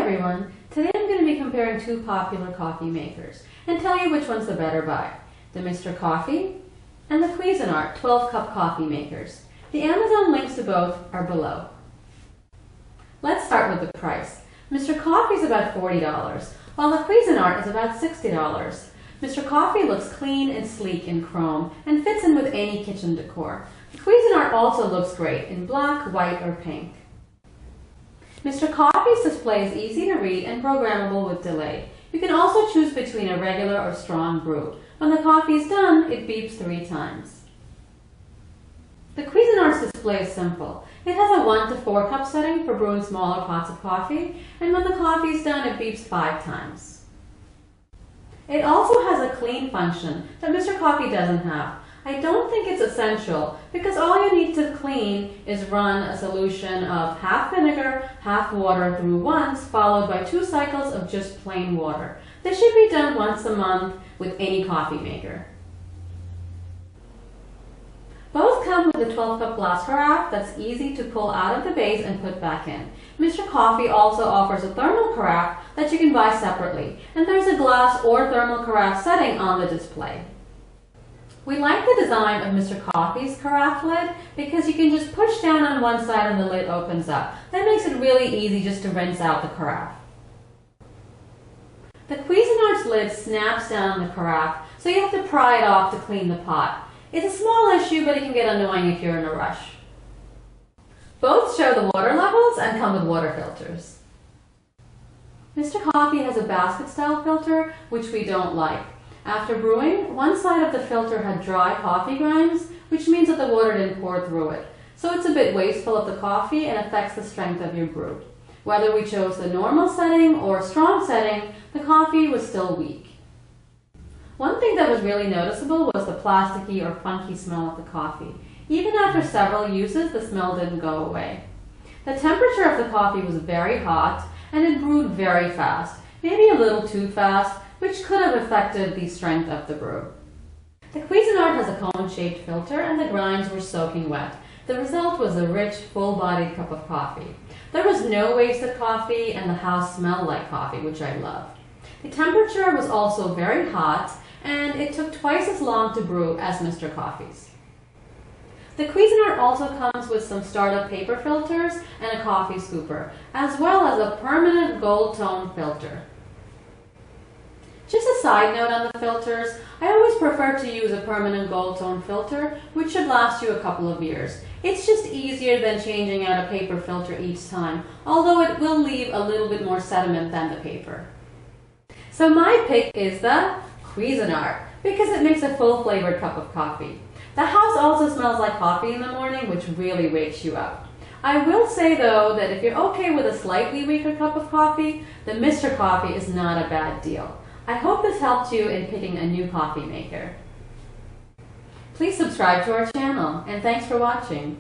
everyone! Today I'm going to be comparing two popular coffee makers and tell you which one's the better buy, the Mr. Coffee and the Cuisinart 12-cup coffee makers. The Amazon links to both are below. Let's start with the price. Mr. Coffee is about $40, while the Cuisinart is about $60. Mr. Coffee looks clean and sleek in chrome and fits in with any kitchen decor. The Cuisinart also looks great in black, white, or pink. Mr. Coffee's display is easy to read and programmable with delay. You can also choose between a regular or strong brew. When the coffee is done, it beeps 3 times. The Cuisinart's display is simple. It has a 1 to 4 cup setting for brewing smaller pots of coffee, and when the coffee is done, it beeps 5 times. It also has a clean function that Mr. Coffee doesn't have. I don't think it's essential because all you need to clean is run a solution of half vinegar, half water through once, followed by 2 cycles of just plain water. This should be done once a month with any coffee maker. Both come with a 12-cup glass carafe that's easy to pull out of the base and put back in. Mr. Coffee also offers a thermal carafe that you can buy separately, and there's a glass or thermal carafe setting on the display. We like the design of Mr. Coffee's carafe lid because you can just push down on one side and the lid opens up. That makes it really easy just to rinse out the carafe. The Cuisinart's lid snaps down the carafe, so you have to pry it off to clean the pot. It's a small issue, but it can get annoying if you're in a rush. Both show the water levels and come with water filters. Mr. Coffee has a basket-style filter, which we don't like. After brewing, one side of the filter had dry coffee grinds, which means that the water didn't pour through it. So it's a bit wasteful of the coffee and affects the strength of your brew. Whether we chose the normal setting or strong setting, the coffee was still weak. One thing that was really noticeable was the plasticky or funky smell of the coffee. Even after several uses, the smell didn't go away. The temperature of the coffee was very hot and it brewed very fast, maybe a little too fast, which could have affected the strength of the brew. The Cuisinart has a cone-shaped filter and the grinds were soaking wet. The result was a rich, full-bodied cup of coffee. There was no wasted coffee and the house smelled like coffee, which I loved. The temperature was also very hot and it took twice as long to brew as Mr. Coffee's. The Cuisinart also comes with some startup paper filters and a coffee scooper, as well as a permanent gold tone filter. Just a side note on the filters, I always prefer to use a permanent gold tone filter, which should last you a couple of years. It's just easier than changing out a paper filter each time, although it will leave a little bit more sediment than the paper. So my pick is the Cuisinart, because it makes a full-flavored cup of coffee. The house also smells like coffee in the morning, which really wakes you up. I will say though that if you're okay with a slightly weaker cup of coffee, the Mr. Coffee is not a bad deal. I hope this helped you in picking a new coffee maker. Please subscribe to our channel, and thanks for watching.